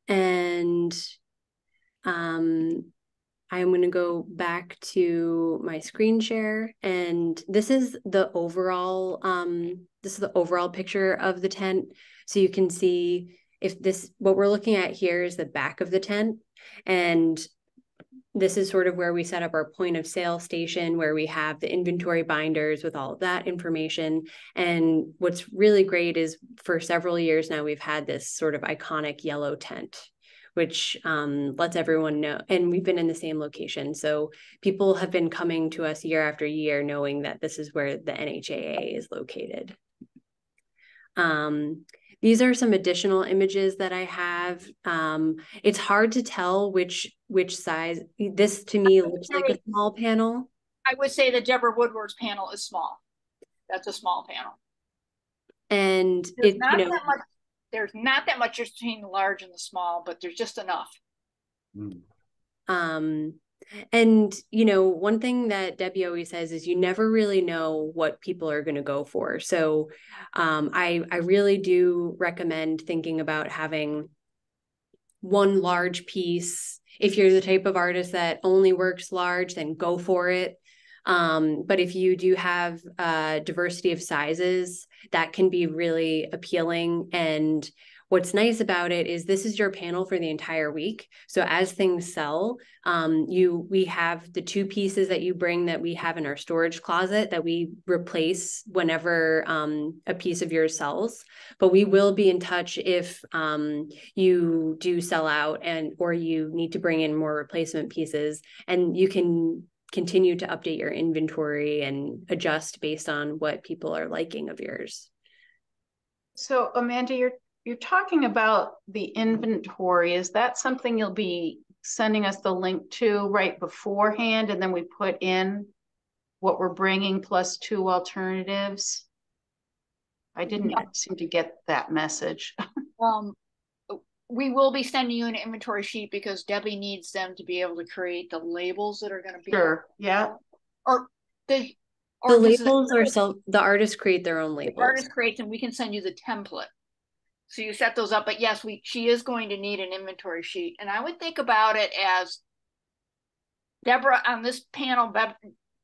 And I'm going to go back to my screen share, and this is the overall picture of the tent. So you can see what we're looking at here is the back of the tent, and this is sort of where we set up our point of sale station, where we have the inventory binders with all of that information. And what's really great is for several years now, we've had this sort of iconic yellow tent, which lets everyone know. And we've been in the same location. So people have been coming to us year after year, knowing that this is where the NHAA is located. These are some additional images that I have. It's hard to tell which size. This to me looks like a small panel. I would say that Deborah Woodward's panel is small. That's a small panel. And there's not that much. There's not that much between the large and the small, but there's just enough. And one thing that Debbie always says is you never really know what people are going to go for. So I really do recommend thinking about having one large piece. If you're the type of artist that only works large, then go for it. But if you do have a diversity of sizes, that can be really appealing. And what's nice about it is this is your panel for the entire week. So as things sell, we have the two pieces that you bring that we have in our storage closet that we replace whenever a piece of yours sells. But we will be in touch if you do sell out or you need to bring in more replacement pieces, and you can continue to update your inventory and adjust based on what people are liking of yours. So Amanda, you're talking about the inventory. Is that something you'll be sending us the link to right beforehand, and then we put in what we're bringing plus two alternatives? I didn't seem to get that message. We will be sending you an inventory sheet because Debbie needs them to be able to create the labels that are going to be. Sure. Yeah. Or the labels are the artists create their own labels. The artist creates, and we can send you the template. So you set those up. But yes, she is going to need an inventory sheet. And I would think about it as Deborah on this panel,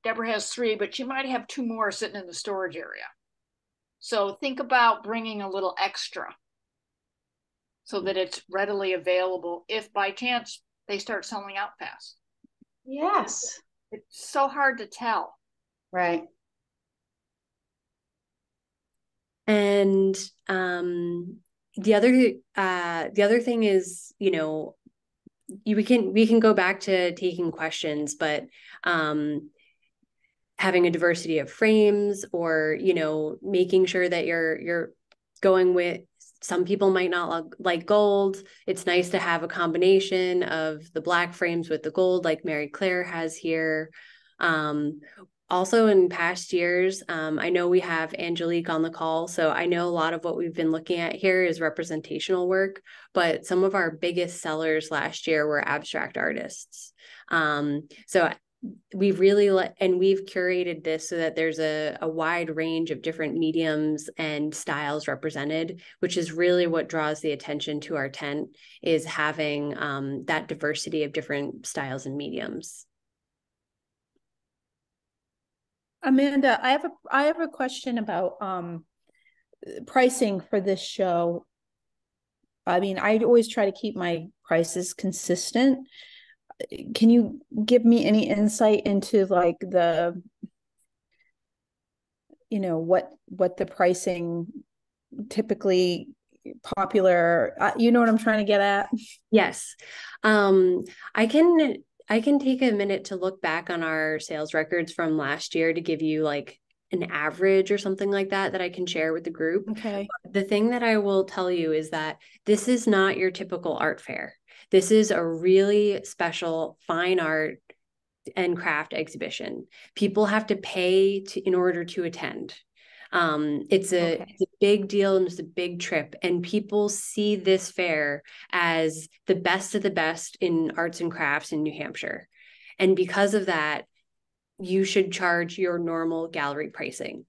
Deborah has 3, but she might have 2 more sitting in the storage area. So think about bringing a little extra so that it's readily available if by chance they start selling out fast. Yes. It's so hard to tell. Right. And the other thing is, we can go back to taking questions, but having a diversity of frames, or making sure that you're going with, some people might not like gold. It's nice to have a combination of the black frames with the gold, like Mary Claire has here. Also in past years, I know we have Angelique on the call, so I know a lot of what we've been looking at here is representational work, but some of our biggest sellers last year were abstract artists. So we've curated this so that there's a wide range of different mediums and styles represented, which is really what draws the attention to our tent, is having that diversity of different styles and mediums. Amanda, I have a question about pricing for this show. I mean, I always try to keep my prices consistent. Can you give me any insight into like the, what the pricing typically popular, you know what I'm trying to get at? Yes. I can take a minute to look back on our sales records from last year to give you like an average or something like that I can share with the group. Okay. But the thing that I will tell you is that this is not your typical art fair. This is a really special fine art and craft exhibition. People have to pay in order to attend. It's a big deal, and it's a big trip, and people see this fair as the best of the best in arts and crafts in New Hampshire. And because of that, you should charge your normal gallery pricing.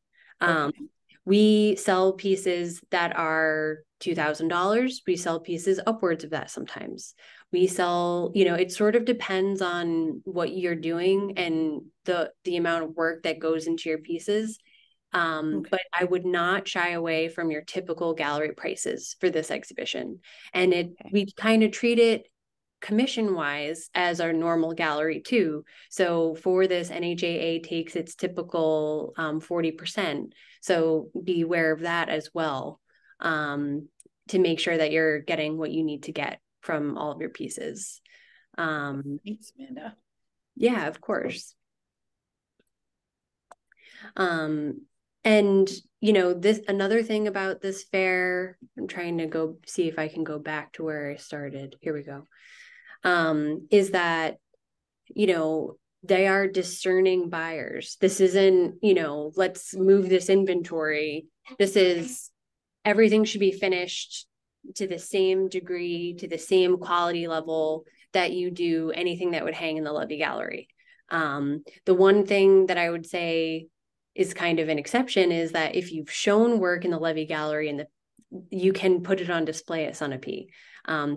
We sell pieces that are $2,000. We sell pieces upwards of that sometimes. We sell, it sort of depends on what you're doing and the amount of work that goes into your pieces. But I would not shy away from your typical gallery prices for this exhibition. And we kind of treat it commission wise as our normal gallery too. So for this, NHAA takes its typical 40%. So be aware of that as well, to make sure that you're getting what you need to get from all of your pieces. Thanks, Amanda. Yeah, of course. And this another thing about this fair, I'm trying to go see if I can go back to where I started. Here we go. Is that, they are discerning buyers. This isn't, let's move this inventory. This is everything should be finished to the same degree, to the same quality level that you do anything that would hang in the Levy Gallery. The one thing that I would say is kind of an exception is that if you've shown work in the Levy Gallery and you can put it on display at Sunapee.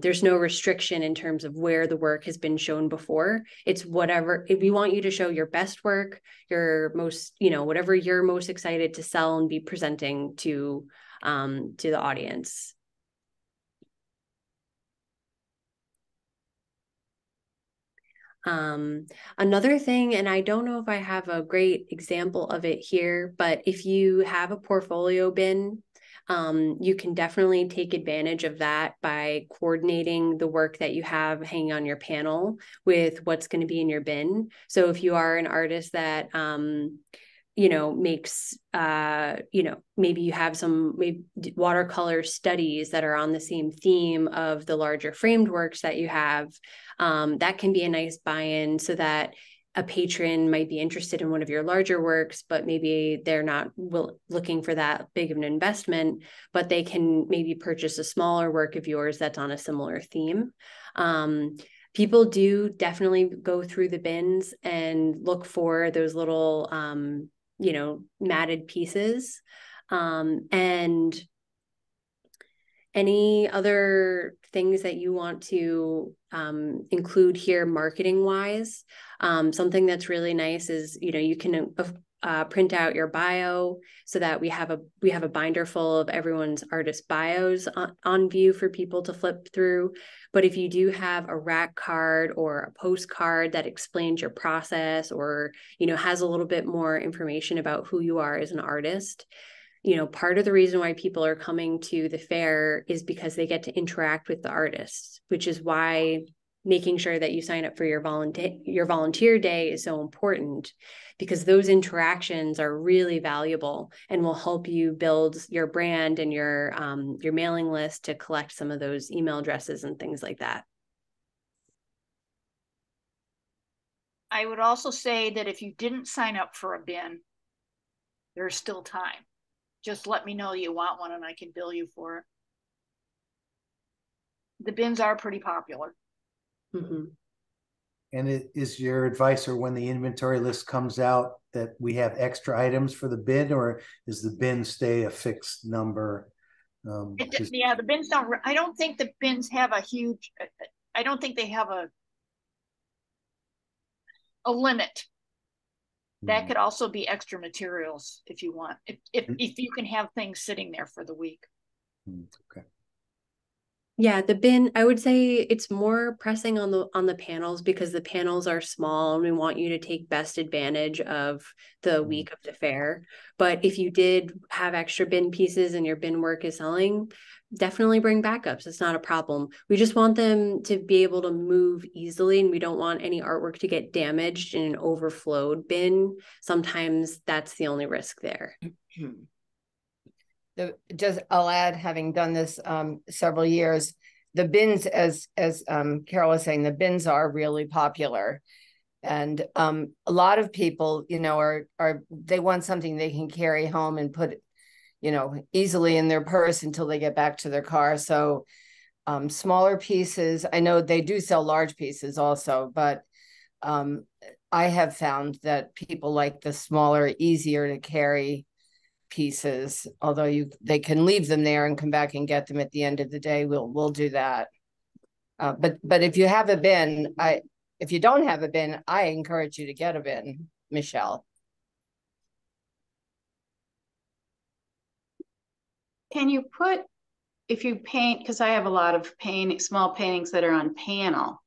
There's no restriction in terms of where the work has been shown before. It's whatever, if we want you to show your best work, your most, whatever you're most excited to sell and be presenting to the audience. Another thing, and I don't know if I have a great example of it here, but if you have a portfolio bin, you can definitely take advantage of that by coordinating the work that you have hanging on your panel with what's going to be in your bin. So if you are an artist that, makes, maybe you have some watercolor studies that are on the same theme of the larger framed works that you have, that can be a nice buy-in so that a patron might be interested in one of your larger works, but maybe they're not looking for that big of an investment, but they can maybe purchase a smaller work of yours that's on a similar theme. People do definitely go through the bins and look for those little, matted pieces. And any other things that you want to include here marketing wise? Something that's really nice is, you can print out your bio so that we have a binder full of everyone's artist bios on view for people to flip through. But if you do have a rack card or a postcard that explains your process or, has a little bit more information about who you are as an artist, part of the reason why people are coming to the fair is because they get to interact with the artists, which is why making sure that you sign up for your volunteer day is so important, because those interactions are really valuable and will help you build your brand and your mailing list to collect some of those email addresses and things like that. I would also say that if you didn't sign up for a bin, there's still time. Just let me know you want one and I can bill you for it. The bins are pretty popular. Mm-hmm. And is your advice, or when the inventory list comes out, that we have extra items for the bin, or is the bin stay a fixed number? Yeah, the bins don't, I don't think the bins have a huge, I don't think they have a limit. That could also be extra materials if you want, if you can have things sitting there for the week. Okay. Yeah, the bin, I would say it's more pressing on the panels because the panels are small and we want you to take best advantage of the week of the fair. But if you did have extra bin pieces and your bin work is selling, definitely bring backups. It's not a problem. We just want them to be able to move easily, and we don't want any artwork to get damaged in an overflowed bin. Sometimes that's the only risk there. I'll add, having done this several years, the bins, as Carol was saying, the bins are really popular, and a lot of people, they want something they can carry home and put, easily in their purse until they get back to their car. So smaller pieces, I know they do sell large pieces also, but I have found that people like the smaller, easier to carry pieces, although they can leave them there and come back and get them at the end of the day. We'll do that. But if you have a bin, if you don't have a bin, I encourage you to get a bin, Michelle. Can you put, if you paint, because I have a lot of small paintings that are on panel,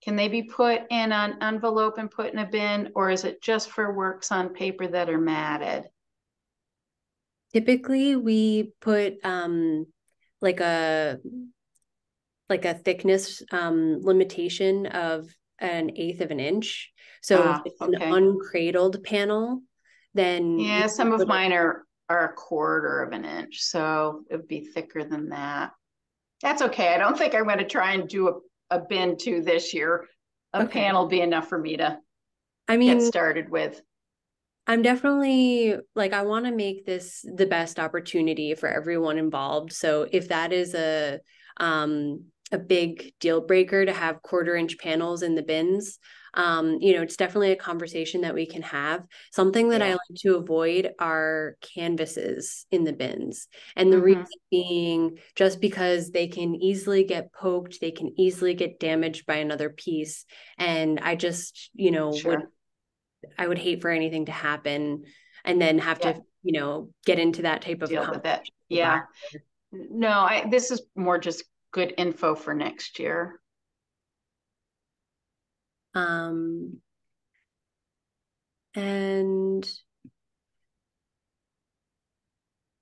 can they be put in an envelope and put in a bin, or is it just for works on paper that are matted? Typically, we put like a thickness limitation of 1/8 of an inch. So if it's an uncradled panel, then yeah, some of mine are 1/4 of an inch, so it would be thicker than that. That's okay. I don't think I'm going to try and do a bin too this year. A panel be enough for me to get started with. I'm definitely I want to make this the best opportunity for everyone involved. So if that is a big deal breaker to have 1/4-inch panels in the bins, it's definitely a conversation that we can have. Something that I like to avoid are canvases in the bins. And the reason being, just because they can easily get poked, they can easily get damaged by another piece. And I just, I would hate for anything to happen and then have to, get into that type of deal with it. Yeah. No, this is more just good info for next year. And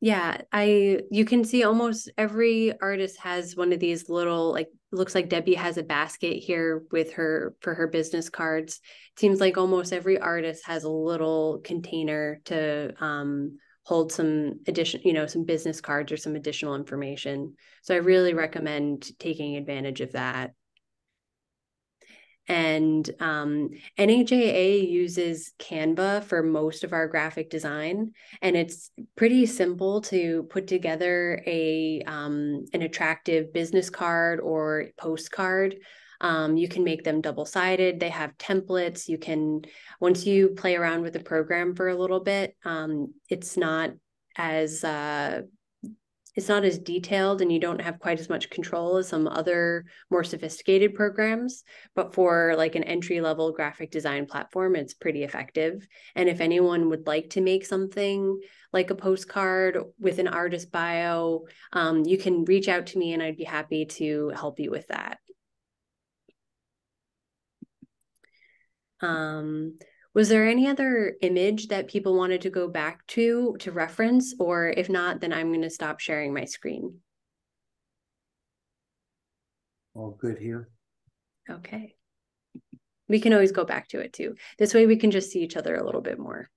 yeah, you can see almost every artist has one of these little, looks like Debbie has a basket here with her for her business cards. It seems like almost every artist has a little container to hold some some business cards or some additional information. So I really recommend taking advantage of that. And NHAA uses Canva for most of our graphic design, and it's pretty simple to put together an attractive business card or postcard. You can make them double-sided. They have templates. You can, once you play around with the program for a little bit, it's not as detailed, and you don't have quite as much control as some other more sophisticated programs. But for an entry-level graphic design platform, it's pretty effective. And if anyone would like to make something like a postcard with an artist bio, you can reach out to me and I'd be happy to help you with that. Was there any other image that people wanted to go back to reference? Or if not, then I'm going to stop sharing my screen. All good here. Okay. We can always go back to it too. This way we can just see each other a little bit more.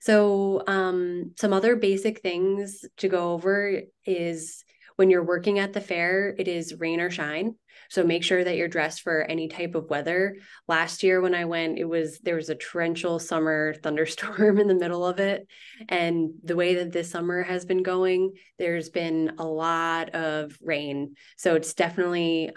So some other basic things to go over is when you're working at the fair, it is rain or shine. So make sure that you're dressed for any type of weather. Last year when I went, there was a torrential summer thunderstorm in the middle of it. And the way that this summer has been going, there's been a lot of rain. So it's definitely,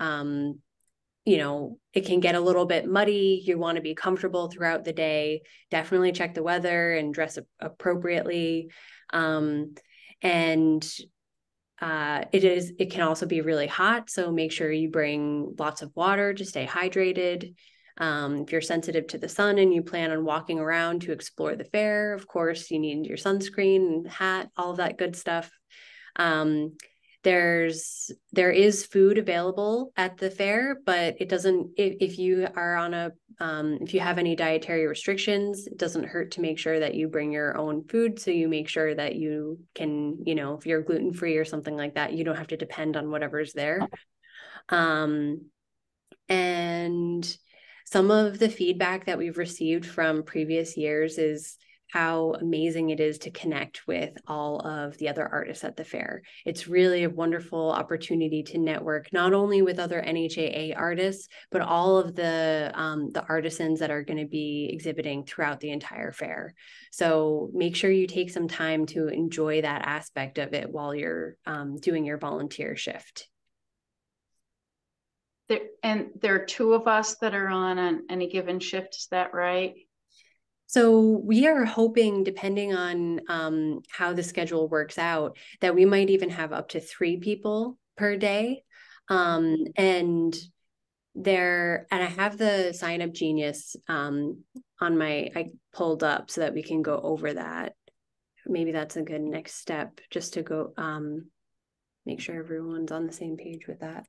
it can get a little bit muddy. You want to be comfortable throughout the day. Definitely check the weather and dress appropriately. It can also be really hot, so make sure you bring lots of water to stay hydrated. If you're sensitive to the sun and you plan on walking around to explore the fair, of course, you need your sunscreen and hat, all of that good stuff. There is food available at the fair, but it doesn't, if you are on if you have any dietary restrictions, it doesn't hurt to make sure that you bring your own food. So you make sure that you can, if you're gluten-free or something like that, you don't have to depend on whatever's there. And some of the feedback that we've received from previous years is how amazing it is to connect with all of the other artists at the fair. It's really a wonderful opportunity to network, not only with other NHAA artists, but all of the artisans that are going to be exhibiting throughout the entire fair. So make sure you take some time to enjoy that aspect of it while you're doing your volunteer shift. There are two of us that are on any given shift, is that right? So we are hoping, depending on how the schedule works out, that we might even have up to 3 people per day. And I have the Sign Up Genius I pulled up so that we can go over that. Maybe that's a good next step, just to go make sure everyone's on the same page with that.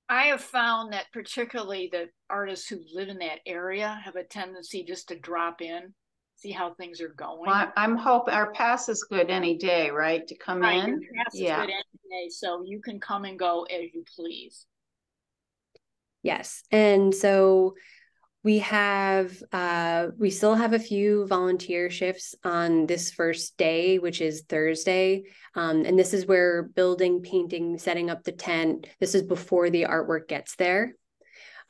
I have found that particularly the artists who live in that area have a tendency just to drop in, see how things are going. Well, I'm hoping our pass is good any day, right? To come Right, in. your pass is good any day, so you can come and go as you please. Yes. And so we still have a few volunteer shifts on this first day, which is Thursday. And this is where building, painting, setting up the tent. This is before the artwork gets there.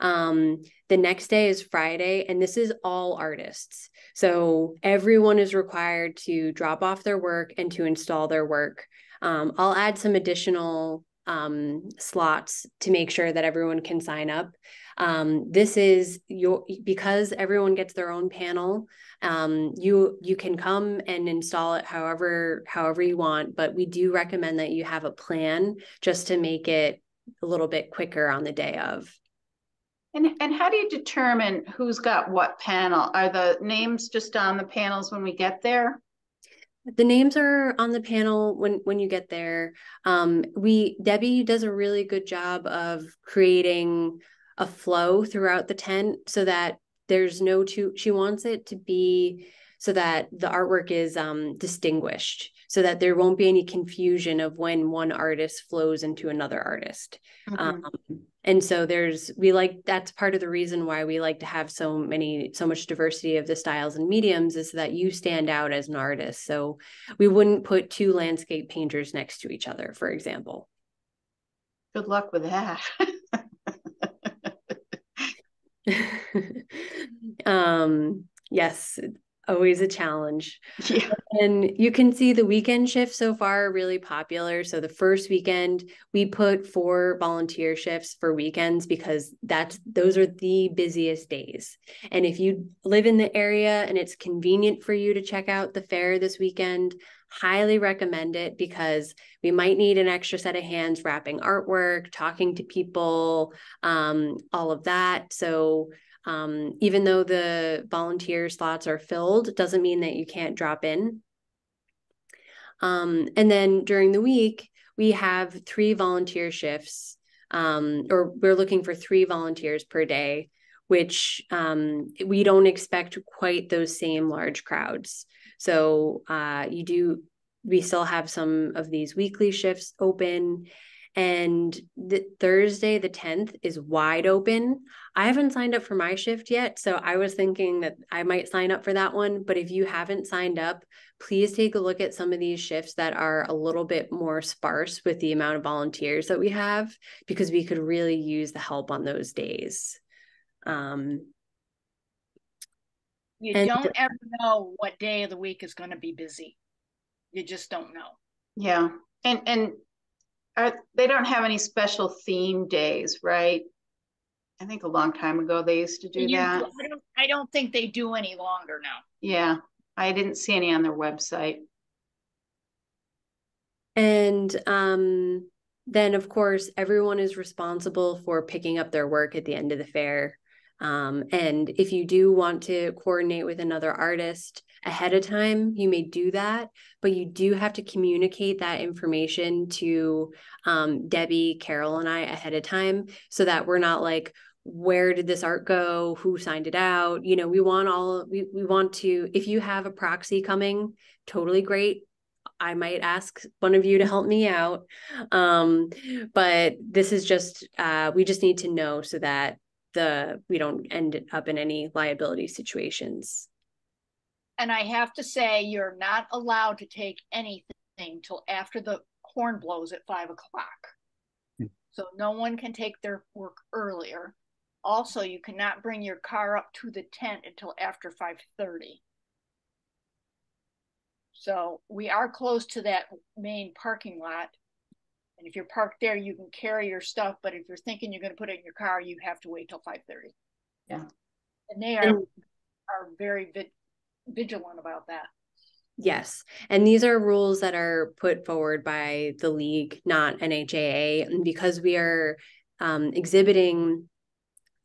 The next day is Friday, and this is all artists. So everyone is required to drop off their work and to install their work. I'll add some additional slots to make sure that everyone can sign up. This is because everyone gets their own panel. You can come and install it however you want, but we do recommend that you have a plan just to make it a little bit quicker on the day of. And how do you determine who's got what panel? Are the names just on the panels when we get there? The names are on the panel when you get there. Debbie does a really good job of creating a flow throughout the tent so that there's she wants it to be so that the artwork is distinguished, so that there won't be any confusion of when one artist flows into another artist. And so that's part of the reason why we like to have so much diversity of the styles and mediums, is so that you stand out as an artist. So we wouldn't put 2 landscape painters next to each other, for example. Good luck with that. Yes, always a challenge. Yeah. And you can see the weekend shifts so far are really popular. So the first weekend, we put 4 volunteer shifts for weekends because those are the busiest days. And if you live in the area and it's convenient for you to check out the fair this weekend, highly recommend it, because we might need an extra set of hands wrapping artwork, talking to people, all of that. So even though the volunteer slots are filled, it doesn't mean that you can't drop in. And then during the week, we have 3 volunteer shifts, or we're looking for 3 volunteers per day, which we don't expect quite those same large crowds. So we still have some of these weekly shifts open. And Thursday, the 10th, is wide open. I haven't signed up for my shift yet, so I was thinking that I might sign up for that one. But if you haven't signed up, please take a look at some of these shifts that are a little bit more sparse with the amount of volunteers that we have, because we could really use the help on those days. You don't ever know what day of the week is going to be busy. You just don't know. Yeah. And they don't have any special theme days, right? I think a long time ago they used to do that. I don't think they do any longer now. Yeah, I didn't see any on their website. And then, of course, everyone is responsible for picking up their work at the end of the fair. And if you do want to coordinate with another artist ahead of time, you may do that, but you do have to communicate that information to Debbie, Carol, and I ahead of time, so that we're not like, where did this art go? Who signed it out? We want to, if you have a proxy coming, totally great. I might ask one of you to help me out. But this is just, we just need to know so that we don't end up in any liability situations. And I have to say, you're not allowed to take anything till after the horn blows at 5 o'clock. So no one can take their work earlier. Also, you cannot bring your car up to the tent until after 5:30. So we are close to that main parking lot. And if you're parked there, you can carry your stuff. But if you're thinking you're going to put it in your car, you have to wait till 5:30. Yeah. And they are very vigilant about that. Yes. And these are rules that are put forward by the league, not NHAA. And because we are exhibiting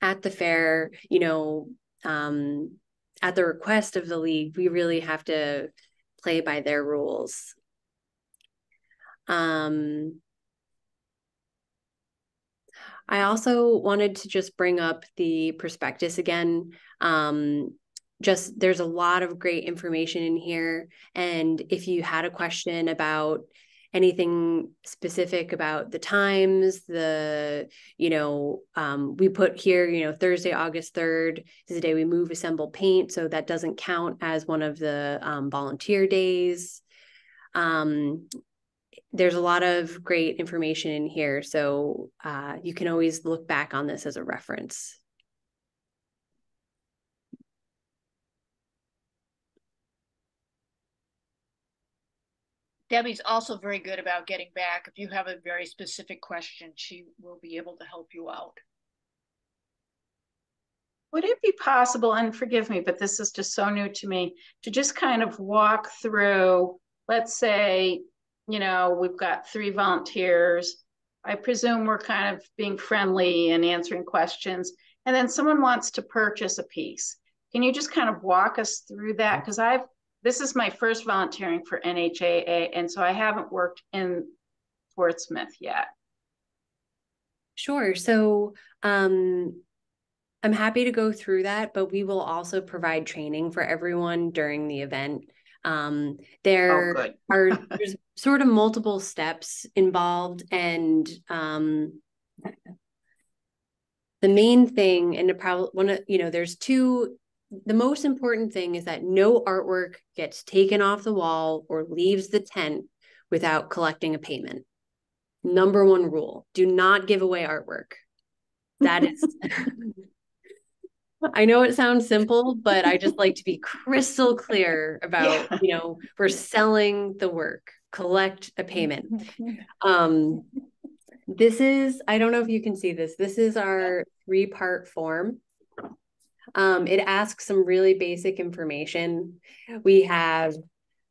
at the fair, you know, at the request of the league, we really have to play by their rules. I also wanted to just bring up the prospectus again. Just there's a lot of great information in here. And if you had a question about anything specific about the times, we put here, Thursday, August 3rd is the day we move, assemble, paint. So that doesn't count as one of the volunteer days. There's a lot of great information in here. So you can always look back on this as a reference. Debbie's also very good about getting back. If you have a very specific question, she will be able to help you out. Would it be possible, and forgive me, but this is just so new to me, to just kind of walk through, let's say, we've got 3 volunteers. I presume we're kind of being friendly and answering questions. And then someone wants to purchase a piece. Can you just kind of walk us through that? Because this is my first volunteering for NHAA, and so I haven't worked in Portsmouth yet. Sure. So I'm happy to go through that, but we will also provide training for everyone during the event. There's sort of multiple steps involved, and the main thing, and there's 2. The most important thing is that no artwork gets taken off the wall or leaves the tent without collecting a payment. Number 1 rule: do not give away artwork. That is, I know it sounds simple, but I just like to be crystal clear about, we're selling the work, collect a payment. This is, I don't know if you can see this. This is our 3-part form. It asks some really basic information. We have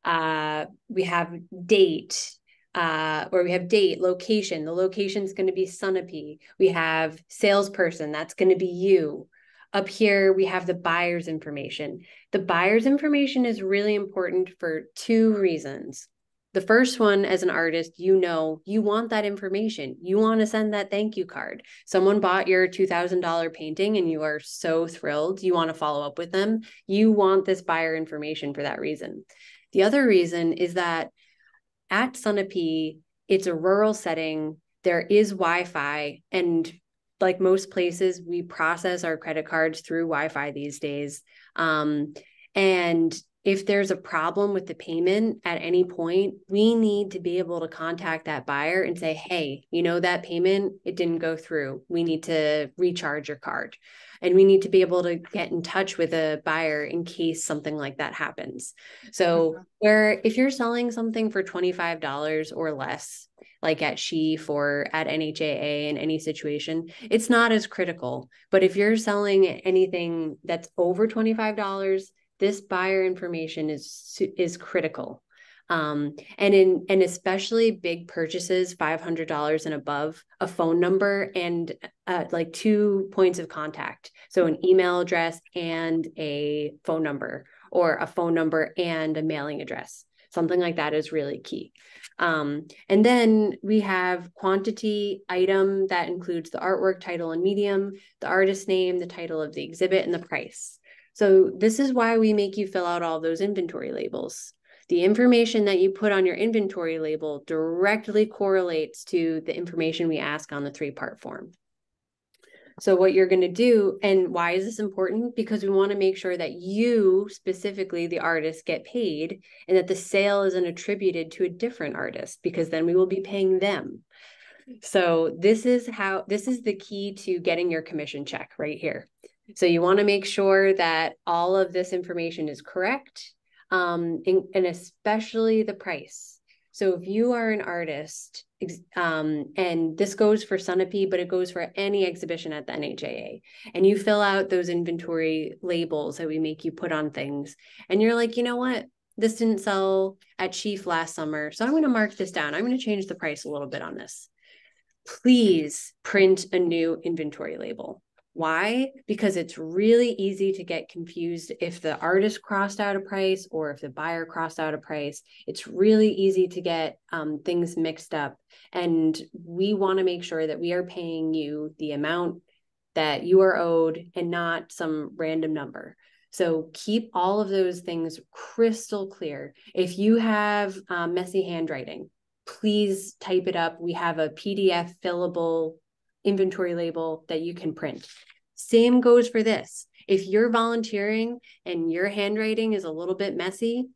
date, location. The location is going to be Sunapee. We have salesperson. That's going to be you. Up here, we have the buyer's information. The buyer's information is really important for 2 reasons. The first one, as an artist, you want that information. You want to send that thank you card. Someone bought your $2,000 painting and you are so thrilled. You want to follow up with them. You want this buyer information for that reason. The other reason is that at Sunapee, it's a rural setting. There is Wi-Fi, and like most places, we process our credit cards through Wi-Fi these days. And if there's a problem with the payment at any point, we need to be able to contact that buyer and say, hey, that payment, it didn't go through. We need to recharge your card. And we need to be able to get in touch with a buyer in case something like that happens. So if you're selling something for $25 or less, like at Sheaf or at NHAA in any situation, it's not as critical. But if you're selling anything that's over $25, this buyer information is critical. And especially big purchases, $500 and above, a phone number and like 2 points of contact. So an email address and a phone number, or a phone number and a mailing address. Something like that is really key. And then we have quantity item that includes the artwork, title, and medium, the artist name, the title of the exhibit, and the price. So this is why we make you fill out all those inventory labels. The information that you put on your inventory label directly correlates to the information we ask on the 3-part form. So what you're going to do, and why is this important? Because we want to make sure that you, specifically the artist, get paid, and that the sale isn't attributed to a different artist, because then we will be paying them. So this is the key to getting your commission check right here. So you want to make sure that all of this information is correct, and especially the price. So if you are an artist, and this goes for Sunapee, but it goes for any exhibition at the NHAA, and you fill out those inventory labels that we make you put on things, and you're like, you know what? This didn't sell at Chief last summer, so I'm going to mark this down. I'm going to change the price a little bit on this. Please print a new inventory label. Why? Because it's really easy to get confused if the artist crossed out a price or if the buyer crossed out a price. It's really easy to get things mixed up. And we want to make sure that we are paying you the amount that you are owed and not some random number. So keep all of those things crystal clear. If you have messy handwriting, please type it up. We have a PDF fillable inventory label that you can print. Same goes for this. If you're volunteering and your handwriting is a little bit messy,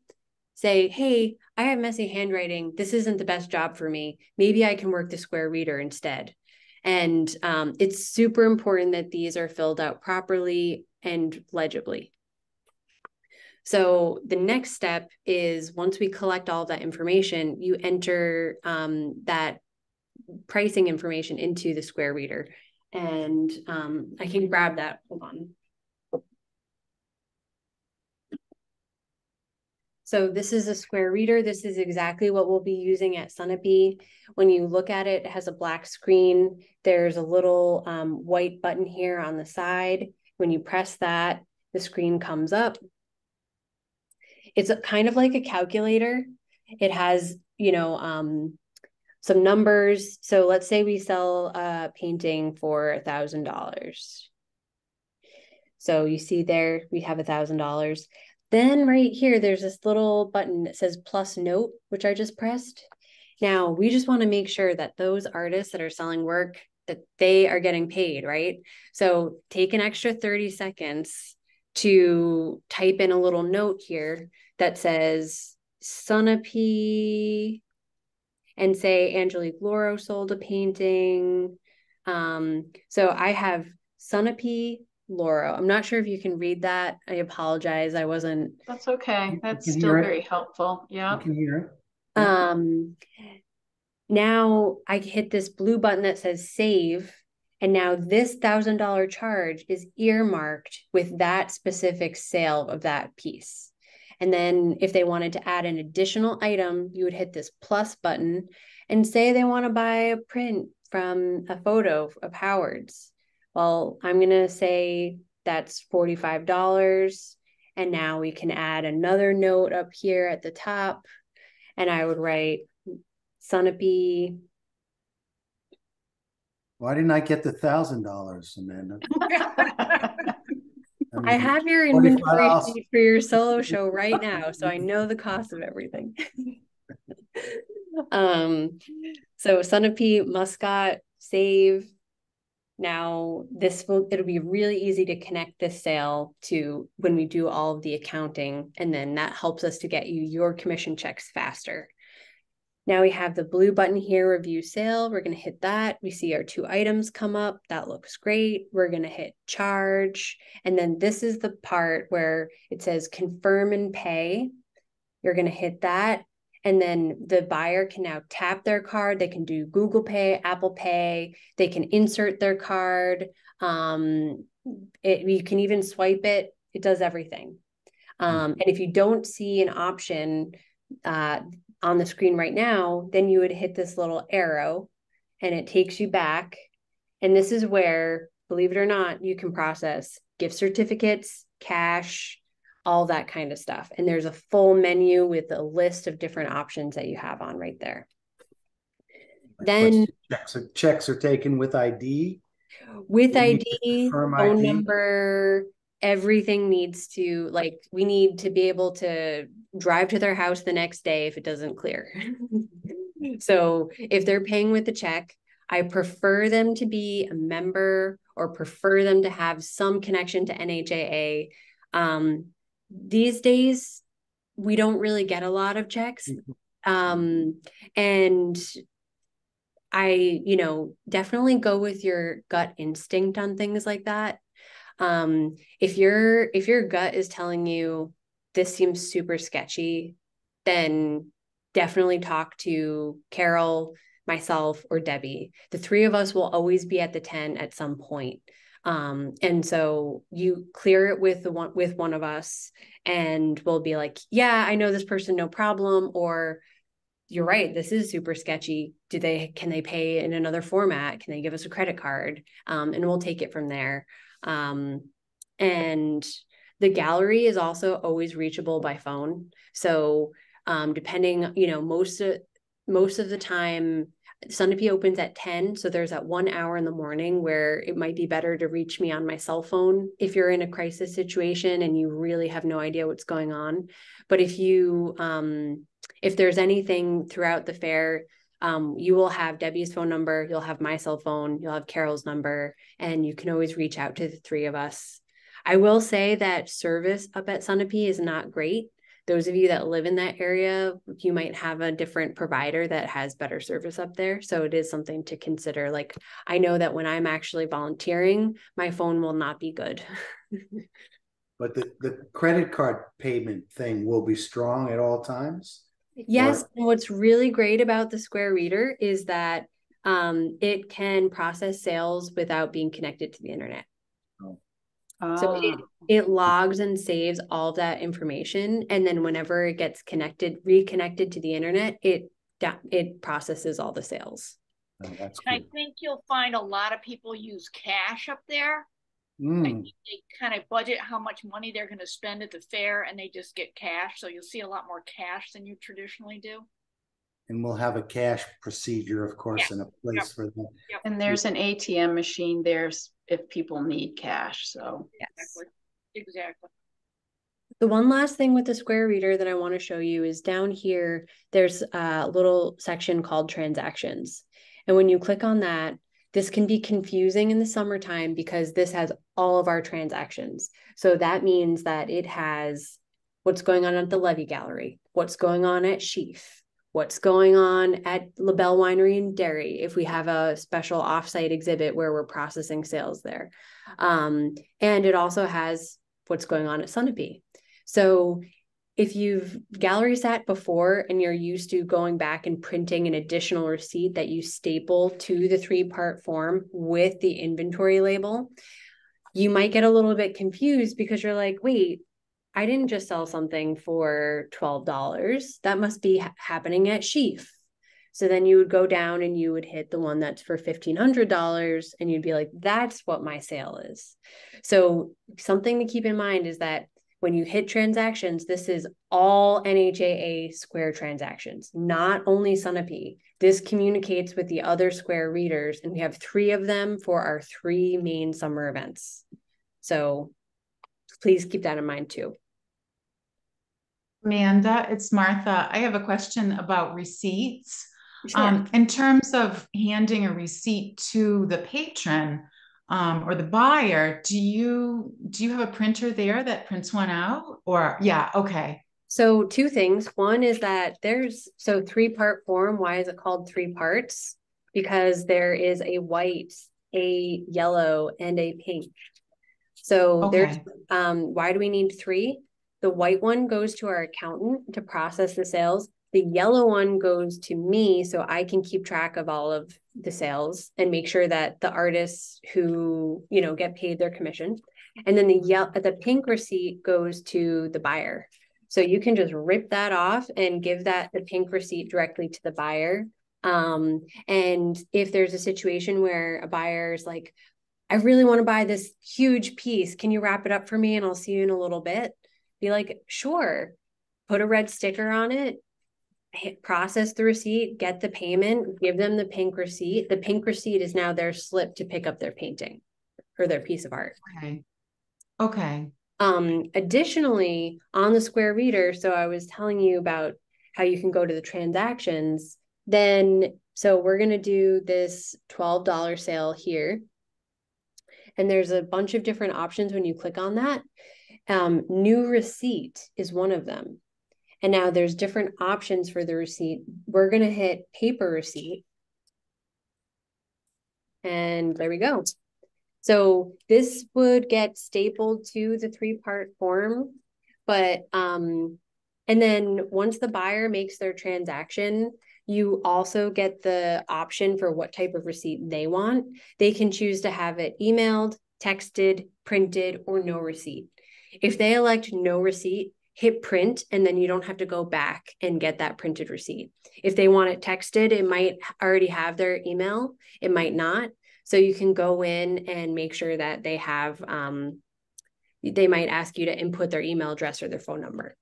say, hey, I have messy handwriting. This isn't the best job for me. Maybe I can work the square reader instead. And it's super important that these are filled out properly and legibly. So the next step is, once we collect all of that information, you enter that pricing information into the square reader. And I can grab that. Hold on. So this is a square reader. This is exactly what we'll be using at Sunapee. When you look at it, it has a black screen. There's a little white button here on the side. When you press that, the screen comes up. It's kind of like a calculator. It has, you know, some numbers. So let's say we sell a painting for $1,000. So you see there, we have $1,000. Then right here, there's this little button that says plus note, which I just pressed. Now, we just want to make sure that those artists that are selling work, that they are getting paid, right? So take an extra 30 seconds to type in a little note here that says Sunapee, and say Angelique Loro sold a painting. So I have Sunapee Loro. I'm not sure if you can read that. I apologize. I wasn't. That's okay. That's can still hear it. very helpful. Yeah. You can hear it. Now I hit this blue button that says save. And now this $1,000 charge is earmarked with that specific sale of that piece. And then if they wanted to add an additional item, you would hit this plus button and say they want to buy a print from a photo of Howard's. Well, I'm going to say that's $45. And now we can add another note up here at the top. And I would write Sunapee. Why didn't I get the $1,000, Amanda? I have your inventory sheet for your solo show right now, so I know the cost of everything. So Sunapee, Muscat, save. Now it'll be really easy to connect this sale to when we do all of the accounting, and then that helps us to get you your commission checks faster. Now we have the blue button here, review sale. We're going to hit that. We see our 2 items come up. That looks great. We're going to hit charge. And then this is the part where it says confirm and pay. You're going to hit that. And then the buyer can now tap their card. They can do Google Pay, Apple Pay. They can insert their card. You can even swipe it. It does everything. And if you don't see an option on the screen right now, then you would hit this little arrow and it takes you back. And this is where, believe it or not, you can process gift certificates, cash, all that kind of stuff. And there's a full menu with a list of different options that you have on right there. Then checks are taken with ID. With ID, phone number, everything needs to, like, we need to be able to drive to their house the next day if it doesn't clear. So if they're paying with a check, I prefer them to be a member or prefer them to have some connection to NHAA. These days, we don't really get a lot of checks. And I, definitely go with your gut instinct on things like that. If your gut is telling you this seems super sketchy, then definitely talk to Carol, myself, or Debbie. The three of us will always be at the tent at some point. And so you clear it with one of us, and we'll be like, yeah, I know this person, no problem. Or you're right, this is super sketchy. Can they pay in another format? Can they give us a credit card? And we'll take it from there. And the gallery is also always reachable by phone. So depending, most of the time, Sunapee opens at 10. So there's that 1 hour in the morning where it might be better to reach me on my cell phone if you're in a crisis situation and you really have no idea what's going on. But if there's anything throughout the fair, you will have Debbie's phone number, you'll have my cell phone, you'll have Carol's number, and you can always reach out to the three of us. I will say that service up at Sunapee is not great. Those of you that live in that area, you might have a different provider that has better service up there. So it is something to consider. Like, I know that when I'm actually volunteering, my phone will not be good. But the credit card payment thing will be strong at all times? Yes. And what's really great about the Square Reader is that it can process sales without being connected to the internet. So it logs and saves all of that information. And then whenever it gets reconnected to the internet, it processes all the sales. Oh, that's I good. think you'll find a lot of people use cash up there. I think they kind of budget how much money they're going to spend at the fair, and they just get cash. So you'll see a lot more cash than you traditionally do. And we'll have a cash procedure, of course, and a place for them. And there's an ATM machine there if people need cash. So yes, exactly. The one last thing with the Square Reader that I want to show you is down here, there's a little section called transactions. And when you click on that, this can be confusing in the summertime because this has all of our transactions. So that means that it has what's going on at the Levy Gallery, what's going on at Sheaf, what's going on at LaBelle Winery and Dairy if we have a special offsite exhibit where we're processing sales there. And it also has what's going on at Sunapee. So if you've gallery sat before and you're used to going back and printing an additional receipt that you staple to the 3-part form with the inventory label, you might get a little bit confused because you're like, wait, I didn't just sell something for $12. That must be happening at Sheaf. So then you would go down and you would hit the one that's for $1,500 and you'd be like, that's what my sale is. So something to keep in mind is that when you hit transactions, this is all NHAA Square transactions, not only Sunapee. This communicates with the other Square readers, and we have 3 of them for our 3 main summer events. So please keep that in mind too. Amanda, it's Martha. I have a question about receipts. Sure. In terms of handing a receipt to the patron or the buyer, do you have a printer there that prints one out? Or yeah, okay. So 2 things. One is that there's 3-part form. Why is it called 3 parts? Because there is a white, a yellow, and a pink. So there's why do we need 3? The white one goes to our accountant to process the sales. The yellow one goes to me so I can keep track of all of the sales and make sure that the artists who, get paid their commission. And then the pink receipt goes to the buyer. So you can just rip that off and give the pink receipt directly to the buyer. And if there's a situation where a buyer is like, I really want to buy this huge piece, can you wrap it up for me and I'll see you in a little bit? Be like, sure. Put a red sticker on it, process the receipt, get the payment, give them the pink receipt. The pink receipt is now their slip to pick up their painting or their piece of art. Okay. Additionally, on the Square Reader, so I was telling you about how you can go to the transactions. So we're going to do this $12 sale here. And there's a bunch of different options when you click on that. New receipt is one of them. And now there's different options for the receipt. We're going to hit paper receipt. And there we go. So this would get stapled to the 3-part form, but And then once the buyer makes their transaction, you also get the option for what type of receipt they want. They can choose to have it emailed, texted, printed, or no receipt. If they elect no receipt, hit print, and then you don't have to go back and get that printed receipt. If they want it texted, it might already have their email, it might not. So you can go in and make sure that they have, they might ask you to input their email address or their phone number.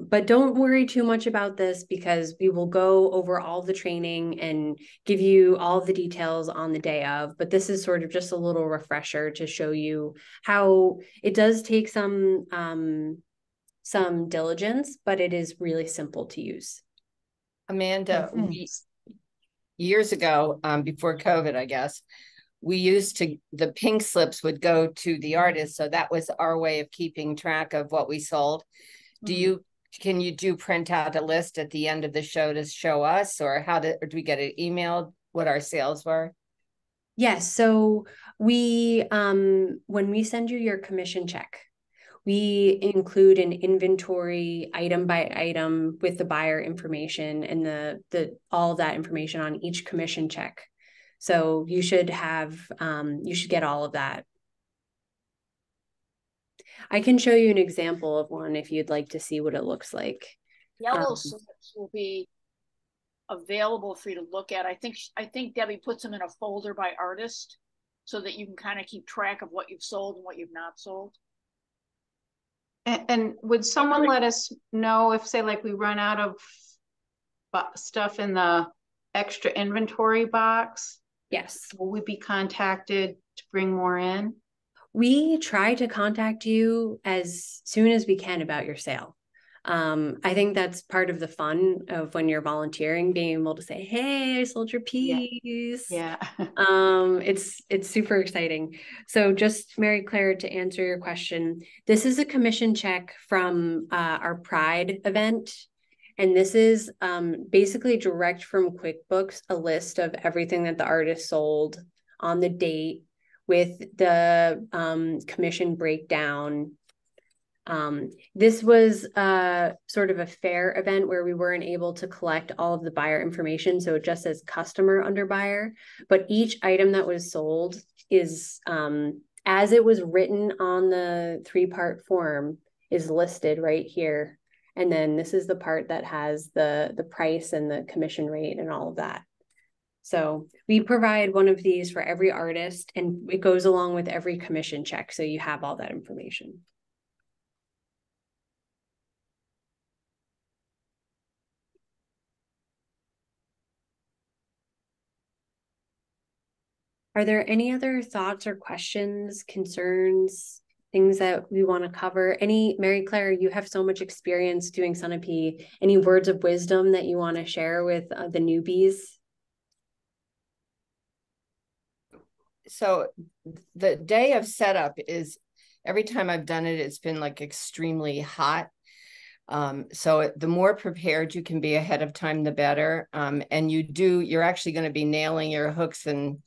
But don't worry too much about this, because we will go over all the training and give you all the details on the day of. But this is sort of just a little refresher to show you how it does take some diligence, but it is really simple to use. Amanda, years ago, before COVID, I guess, we used to, the pink slips would go to the artist. So that was our way of keeping track of what we sold. Can you print out a list at the end of the show to show us, or or do we get it emailed what our sales were? Yes. So we, when we send you your commission check, we include an inventory item by item with the buyer information and the all of that information on each commission check. So you should have, you should get all of that. I can show you an example of one if you'd like to see what it looks like. Yellow slips will be available for you to look at. I think Debbie puts them in a folder by artist so that you can kind of keep track of what you've sold and what you've not sold. And would someone let us know if, say, like we run out of stuff in the extra inventory box? Yes. Will we be contacted to bring more in? We try to contact you as soon as we can about your sale. I think that's part of the fun of when you're volunteering, being able to say, hey, I sold your piece. Yeah. It's super exciting. So just, Mary Claire, to answer your question, this is a commission check from our Pride event. And this is basically direct from QuickBooks, a list of everything that the artist sold on the date with the commission breakdown. This was sort of a fair event where we weren't able to collect all of the buyer information. So it just says customer under buyer, but each item that was sold is, as it was written on the 3-part form, is listed right here. And then this is the part that has the price and the commission rate and all of that. So we provide one of these for every artist, and it goes along with every commission check. So you have all that information. Are there any other thoughts or questions, concerns, things that we want to cover? Mary Claire, you have so much experience doing Sunapee. Any words of wisdom that you want to share with the newbies? So the day of setup is, every time I've done it, it's been like extremely hot. So the more prepared you can be ahead of time, the better. And you're actually going to be nailing your hooks and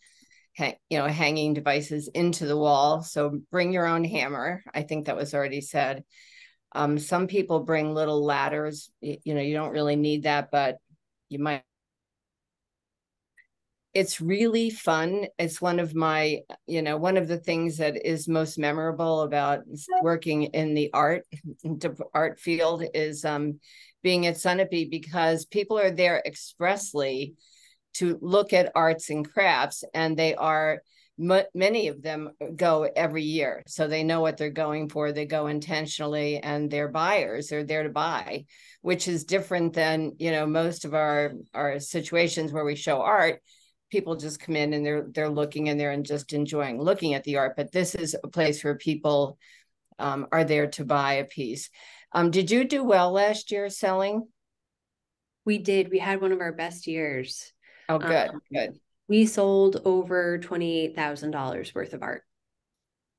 hanging devices into the wall. So bring your own hammer. I think that was already said. Some people bring little ladders. You don't really need that, but you might. It's really fun. It's one of the things that is most memorable about working in the art field is being at Sunapee, because people are there expressly to look at arts and crafts, and many of them go every year. So they know what they're going for. They go intentionally, and they're buyers. They're there to buy, which is different than, most of our situations where we show art. People just come in and they're looking in there and just enjoying looking at the art. But this is a place where people are there to buy a piece. Did you do well last year selling? We did. We had one of our best years. Oh, good, good. We sold over $28,000 worth of art.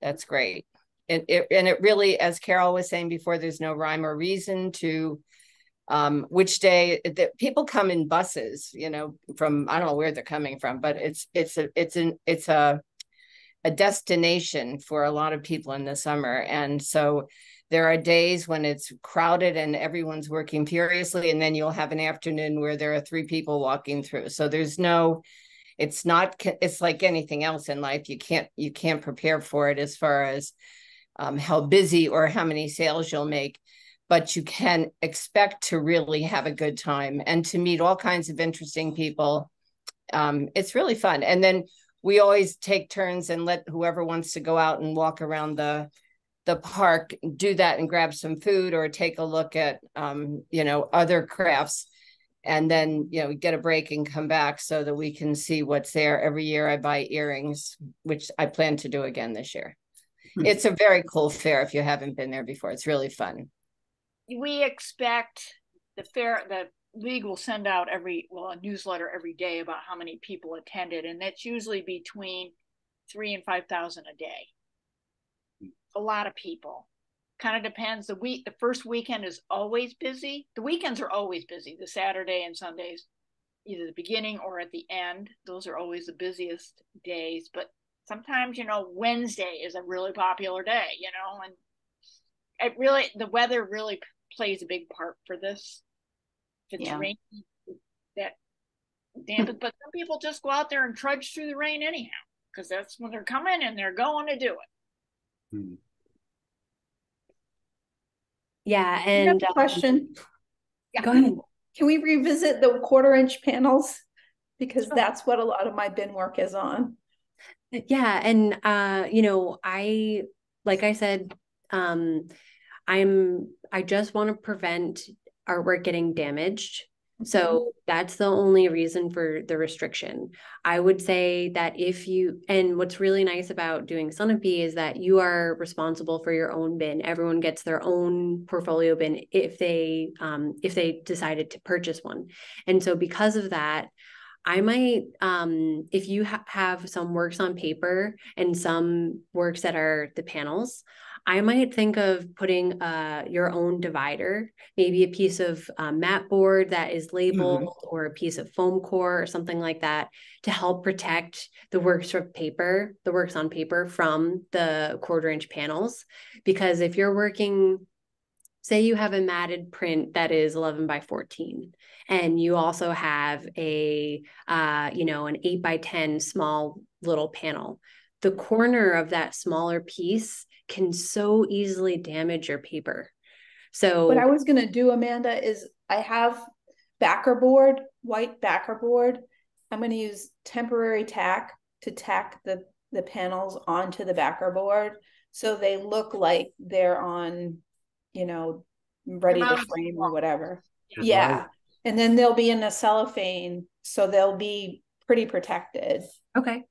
That's great. And it really, as Carol was saying before, there's no rhyme or reason to which day that people come in buses, from, I don't know where they're coming from, but it's a destination for a lot of people in the summer. And so There are days when it's crowded and everyone's working furiously, and then you'll have an afternoon where there are 3 people walking through. So there's no, it's not, it's like anything else in life. You can't prepare for it as far as how busy or how many sales you'll make, but you can expect to really have a good time and to meet all kinds of interesting people. It's really fun. And then we always take turns and let whoever wants to go out and walk around the park do that and grab some food or take a look at other crafts, and then get a break and come back so that we can see what's there. Every year I buy earrings, which I plan to do again this year. It's a very cool fair if you haven't been there before. It's really fun. We expect the league will send out a newsletter every day about how many people attended, and that's usually between 3,000 and 5,000 a day. A lot of people. Kind of depends. The first weekend is always busy. The weekends are always busy. The Saturday and Sundays, either the beginning or at the end. Those are always the busiest days. But sometimes, Wednesday is a really popular day, and the weather really plays a big part for this. If it's rainy, that dampens. But some people just go out there and trudge through the rain anyhow, because that's when they're coming and they're going to do it. Yeah, and question. Go ahead. Can we revisit the 1/4-inch panels? Because that's what a lot of my bin work is on. Yeah, and like I said, I just want to prevent artwork getting damaged. So that's the only reason for the restriction. I would say that and what's really nice about doing Sunapee is that you are responsible for your own bin. Everyone gets their own portfolio bin if they decided to purchase one. And so because of that, I might, if you have some works on paper and some works that are the panels, I might think of putting your own divider, maybe a piece of mat board that is labeled or a piece of foam core or something like that to help protect the works on paper from the 1/4-inch panels. Because if you're working, say you have a matted print that is 11 by 14, and you also have an 8 by 10 small little panel, the corner of that smaller piece can so easily damage your paper. So what I was going to do, Amanda, is I have white backer board. I'm going to use temporary tack to tack the panels onto the backer board so they look like they're on, ready to frame or whatever. Yeah. And then they'll be in a cellophane, so they'll be pretty protected. Okay.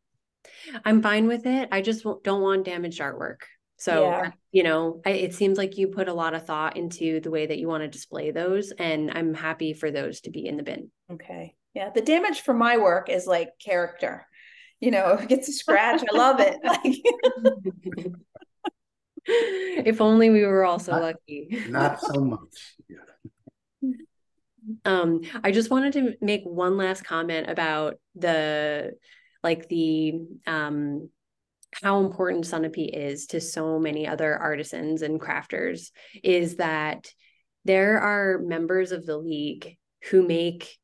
I'm fine with it. I just don't want damaged artwork. So, it seems like you put a lot of thought into the way that you want to display those, and I'm happy for those to be in the bin. Okay. Yeah. The damage for my work is like character. If it gets a scratch, I love it. Like, if only we were all so lucky. Not so much. Yeah. I just wanted to make one last comment about how important Sunapee is to so many other artisans and crafters, is that there are members of the league who make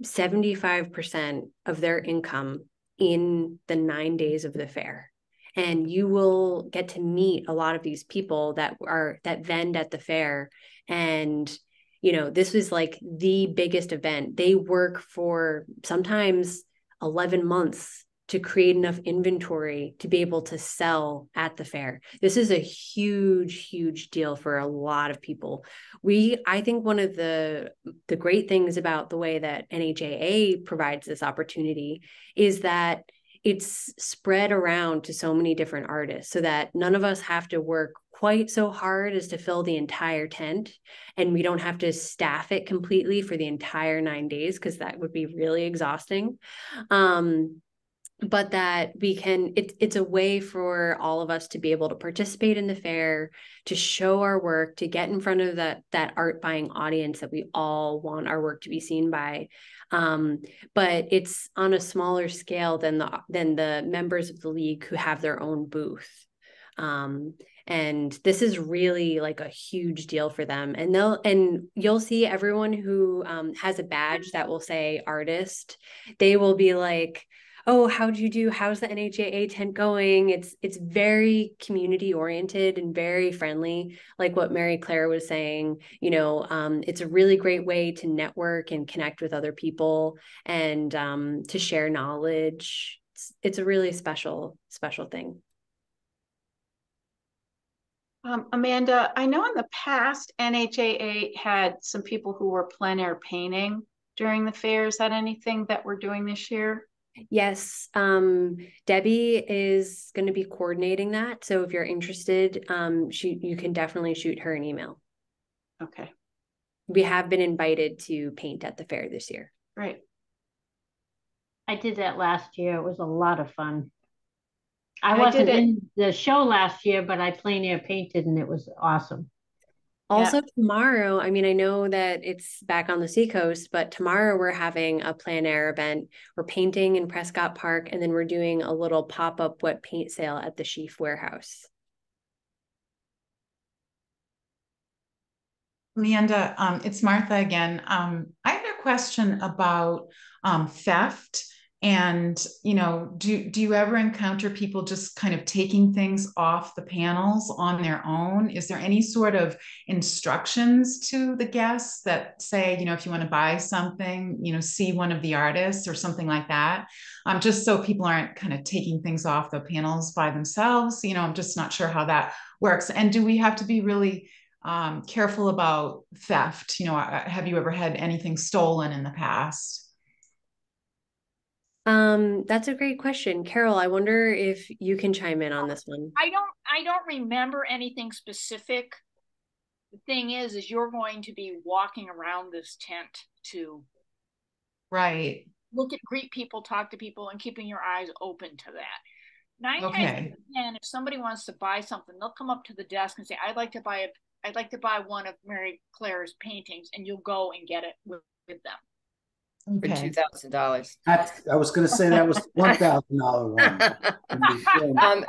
75% of their income in the 9 days of the fair. And you will get to meet a lot of these people that vend at the fair. And, this was like the biggest event. They work for sometimes 11 months to create enough inventory to be able to sell at the fair. This is a huge, huge deal for a lot of people. I think one of the great things about the way that NHAA provides this opportunity is that it's spread around to so many different artists, so that none of us have to work quite so hard as to fill the entire tent, and we don't have to staff it completely for the entire 9 days, because that would be really exhausting. But that it's a way for all of us to be able to participate in the fair, to show our work, to get in front of that art buying audience that we all want our work to be seen by. But it's on a smaller scale than the members of the league who have their own booth. And this is really like a huge deal for them. And you'll see everyone who has a badge that will say artist, they will be like, oh, how'd you do? How's the NHAA tent going? It's very community oriented and very friendly. Like what Mary Claire was saying, it's a really great way to network and connect with other people and to share knowledge. It's a really special thing. Amanda, I know in the past NHAA had some people who were plein air painting during the fair. Is that anything that we're doing this year? Yes, Debbie is going to be coordinating that. So if you're interested, you can definitely shoot her an email. Okay. We have been invited to paint at the fair this year. Great. I did that last year. It was a lot of fun. I wasn't in the show last year, but I plein air painted and it was awesome. Also tomorrow, I mean, I know that it's back on the seacoast, but tomorrow we're having a plein air event. We're painting in Prescott Park, and then we're doing a little pop-up wet paint sale at the Sheaf Warehouse. Amanda, it's Martha again. I had a question about theft. And, do you ever encounter people just kind of taking things off the panels on their own? Is there any sort of instructions to the guests that say, if you want to buy something, see one of the artists or something like that? Just so people aren't kind of taking things off the panels by themselves. I'm just not sure how that works. And do we have to be really careful about theft? Have you ever had anything stolen in the past? That's a great question. Carol, I wonder if you can chime in on this one. I don't remember anything specific. The thing is you're going to be walking around this tent to greet people, talk to people, and keeping your eyes open to that. 9 times out of 10, if somebody wants to buy something, they'll come up to the desk and say, I'd like to buy one of Mary Claire's paintings, and you'll go and get it with them. For $2,000. I was going to say that was $1,000 one.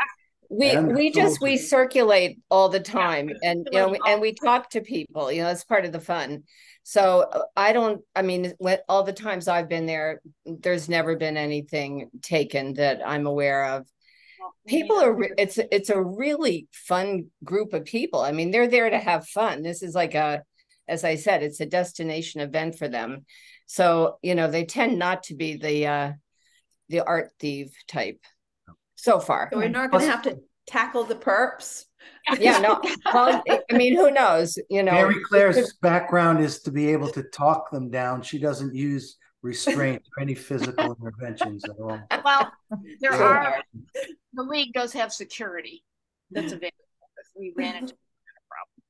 We circulate all the time, and and we talk to people. It's part of the fun. So all the times I've been there, there's never been anything taken that I'm aware of. People it's a really fun group of people. I mean, they're there to have fun. This is like as I said, it's a destination event for them. So, they tend not to be the art thief type so far. So we're not going to have to tackle the perps. Yeah, no. Well, who knows? Mary Claire's background is to be able to talk them down. She doesn't use restraint or any physical interventions at all. Well, the league does have security that's available. If we ran into a problem,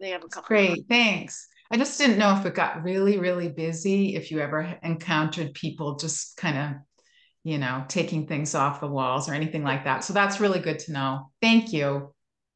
they have a couple. Great, thanks. I just didn't know if it got really, really busy, if you ever encountered people just kind of, taking things off the walls or anything like that. So that's really good to know. Thank you.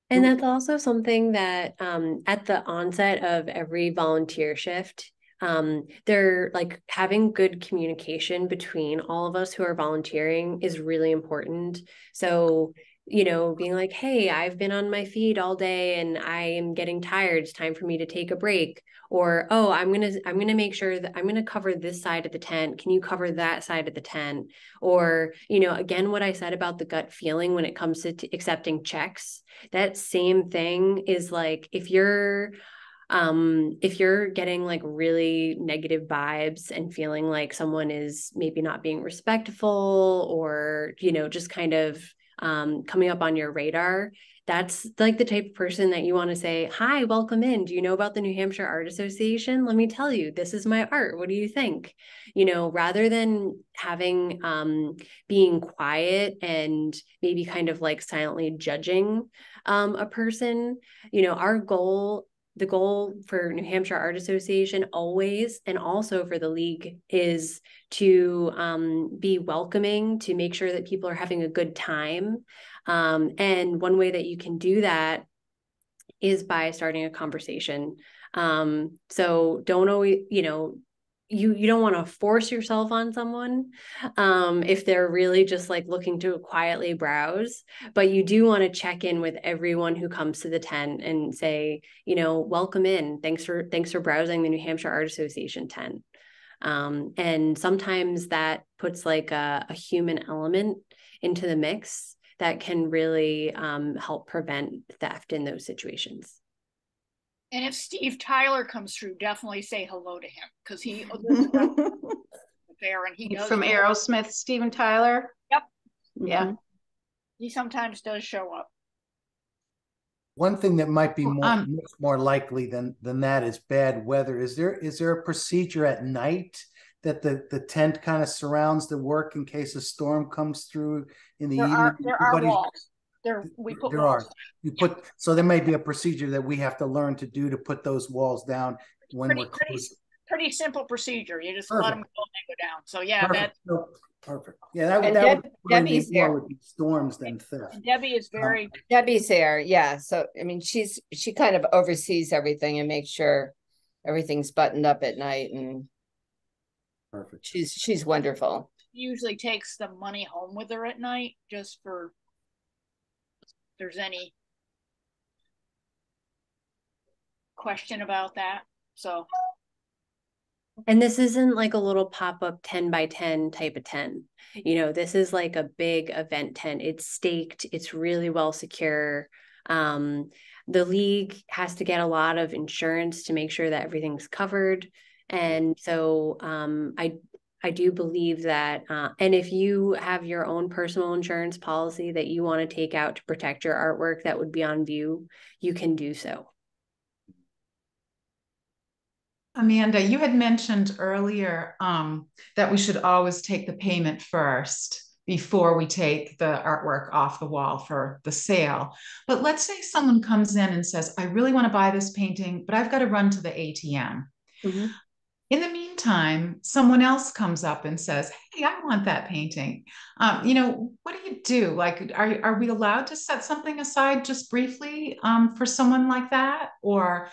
And that's also something that at the onset of every volunteer shift, they're like having good communication between all of us who are volunteering is really important. So being like, hey, I've been on my feet all day and I am getting tired. It's time for me to take a break. Or, oh, I'm gonna make sure that I'm gonna cover this side of the tent. Can you cover that side of the tent? Or, again, what I said about the gut feeling when it comes to accepting checks, that same thing is like if you're getting like really negative vibes and feeling like someone is maybe not being respectful or, just kind of coming up on your radar, that's like the type of person that you want to say, hi, welcome in. Do you know about the New Hampshire Art Association? Let me tell you, this is my art. What do you think? Rather than having being quiet and maybe kind of like silently judging a person, the goal for New Hampshire Art Association always, and also for the league, is to be welcoming, to make sure that people are having a good time. And one way that you can do that is by starting a conversation. So don't always, you don't want to force yourself on someone if they're really just like looking to quietly browse, but you do want to check in with everyone who comes to the tent and say, welcome in, thanks for browsing the New Hampshire Art Association tent. And sometimes that puts like a human element into the mix that can really help prevent theft in those situations. And if Steve Tyler comes through, definitely say hello to him, because he fair and he does from Aerosmith, Steven Tyler. Yep. Yeah. Mm-hmm. He sometimes does show up. One thing that might be much more likely than that is bad weather. Is there a procedure at night that the tent kind of surrounds the work in case a storm comes through in the evening? There are walls. So there may be a procedure that we have to learn to do to put those walls down when we're close. Pretty simple procedure. You just let them go and they go down. So yeah, perfect. Perfect. Yeah, that would Debbie's more with storms than theft. And Debbie is very Debbie's there, yeah. So I mean, she kind of oversees everything and makes sure everything's buttoned up at night, and perfect. She's wonderful. She usually takes the money home with her at night, just for if there's any question about that. So. And this isn't like a little pop-up 10 by 10 type of tent. This is like a big event tent. It's staked. It's really well secure. The league has to get a lot of insurance to make sure that everything's covered. And so I do believe that, and if you have your own personal insurance policy that you want to take out to protect your artwork that would be on view, you can do so. Amanda, you had mentioned earlier that we should always take the payment first before we take the artwork off the wall for the sale. But let's say someone comes in and says, I really want to buy this painting, but I've got to run to the ATM. Mm-hmm. In the meantime, someone else comes up and says, hey, I want that painting. What do you do? Like, are we allowed to set something aside just briefly for someone like that? Or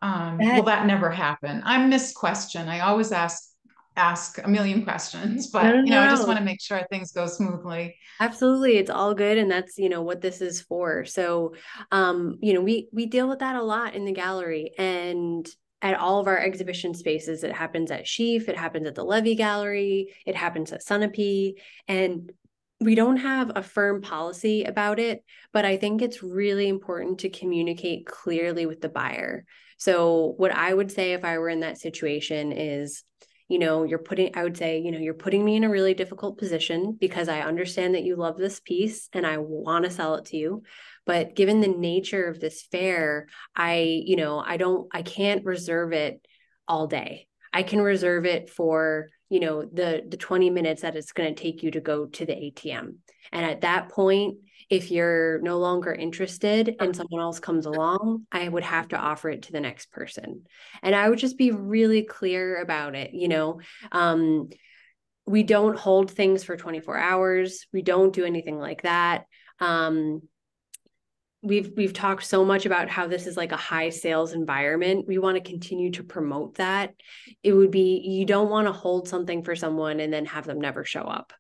will that never happen? I miss question. I always ask a million questions, but I just want to make sure things go smoothly. Absolutely. It's all good. And that's, what this is for. So, we deal with that a lot in the gallery and at all of our exhibition spaces. It happens at Sheaf, it happens at the Levy Gallery, it happens at Sunapee. And we don't have a firm policy about it, but I think it's really important to communicate clearly with the buyer. So what I would say if I were in that situation is, you're putting me in a really difficult position because I understand that you love this piece and I want to sell it to you. But given the nature of this fair, I can't reserve it all day. I can reserve it for, the 20 minutes that it's going to take you to go to the ATM. And at that point, if you're no longer interested and someone else comes along, I would have to offer it to the next person. And I would just be really clear about it. We don't hold things for 24 hours. We don't do anything like that. We've talked so much about how this is like a high sales environment. We want to continue to promote that. It would be, you don't want to hold something for someone and then have them never show up.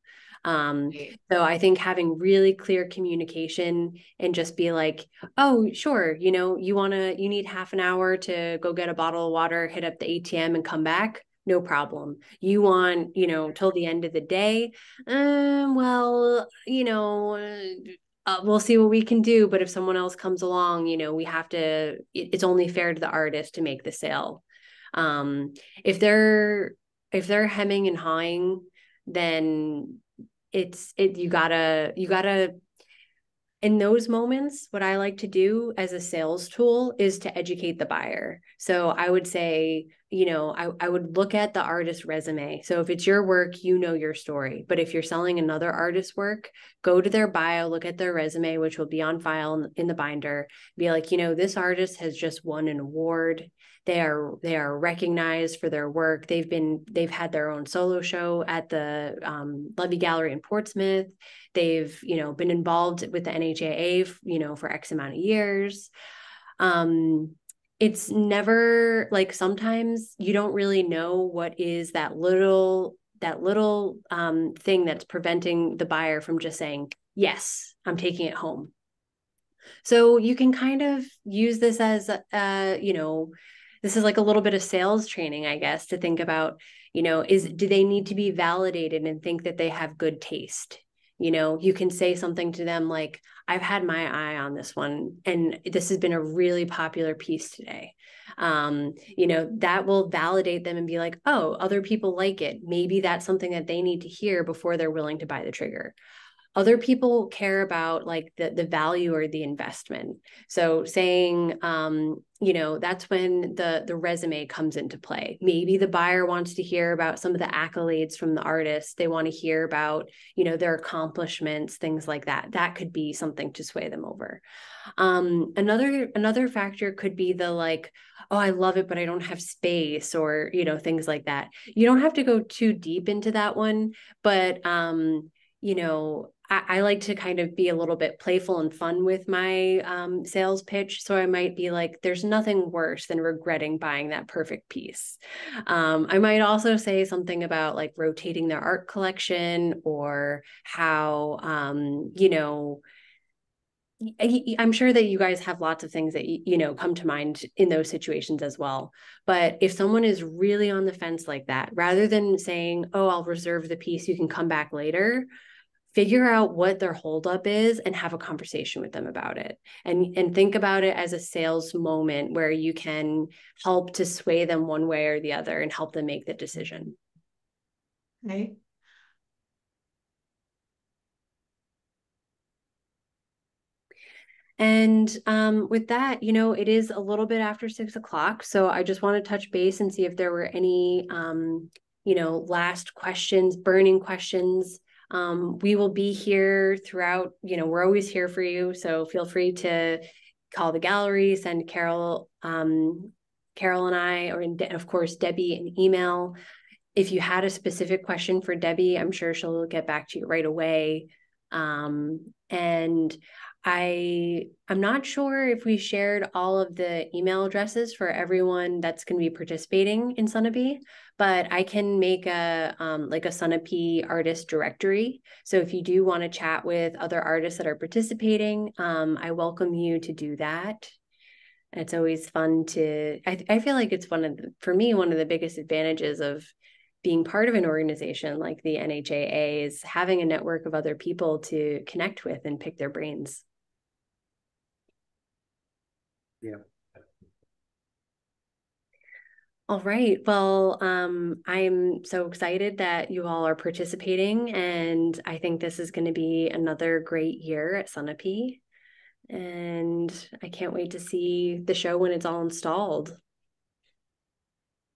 So I think having really clear communication and just be like, oh, sure, you need half an hour to go get a bottle of water, hit up the ATM and come back. No problem. You want, till the end of the day. We'll see what we can do. But if someone else comes along, we have to, it's only fair to the artist to make the sale. If they're hemming and hawing, then you gotta, in those moments, what I like to do as a sales tool is to educate the buyer. So I would say, I would look at the artist's resume. So if it's your work, your story. But if you're selling another artist's work, go to their bio, look at their resume, which will be on file in the binder. Be like, this artist has just won an award. They are recognized for their work. They've had their own solo show at the Levy Gallery in Portsmouth. They've, been involved with the NHAA, for X amount of years. it's never like, sometimes you don't really know what is that little thing that's preventing the buyer from just saying, yes, I'm taking it home. So you can kind of use this as, this is like a little bit of sales training, I guess, to think about, do they need to be validated and think that they have good taste? You can say something to them like, I've had my eye on this one, and this has been a really popular piece today. That will validate them and be like, oh, other people like it. Maybe that's something that they need to hear before they're willing to buy the trigger. Other people care about like the value or the investment. So saying, that's when the resume comes into play. Maybe the buyer wants to hear about some of the accolades from the artist. They want to hear about, their accomplishments, things like that. That could be something to sway them over. Another factor could be the like, oh, I love it, but I don't have space, or, things like that. You don't have to go too deep into that one, but, I like to kind of be a little bit playful and fun with my sales pitch. So I might be like, there's nothing worse than regretting buying that perfect piece. I might also say something about like rotating their art collection, or how, I'm sure that you guys have lots of things that, come to mind in those situations as well. But if someone is really on the fence like that, rather than saying, oh, I'll reserve the piece, you can come back later, figure out what their holdup is and have a conversation with them about it, and think about it as a sales moment where you can help to sway them one way or the other and help them make the decision. Okay. And with that, it is a little bit after 6 o'clock. So I just want to touch base and see if there were any, last questions, burning questions. We will be here throughout, we're always here for you. So feel free to call the gallery, send Carol and I, or of course, Debbie, an email. If you had a specific question for Debbie, I'm sure she'll get back to you right away. And I'm not sure if we shared all of the email addresses for everyone that's going to be participating in Sunapee, but I can make a Sunapee artist directory. So if you do want to chat with other artists that are participating, I welcome you to do that. It's always fun I feel like it's for me, one of the biggest advantages of being part of an organization like the NHAA is having a network of other people to connect with and pick their brains. Yeah. All right. Well, I'm so excited that you all are participating, and I think this is going to be another great year at Sunapee. And I can't wait to see the show when it's all installed.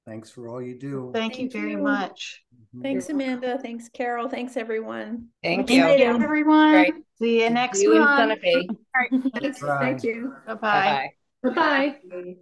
Thanks for all you do. Thank you very much. Thanks, Amanda. Thanks, Carol. Thanks, everyone. Thank you. Thank you, everyone. Right. See you next See you in month. Sunapee. Thank you. Bye-bye. Bye-bye. Bye-bye. Bye.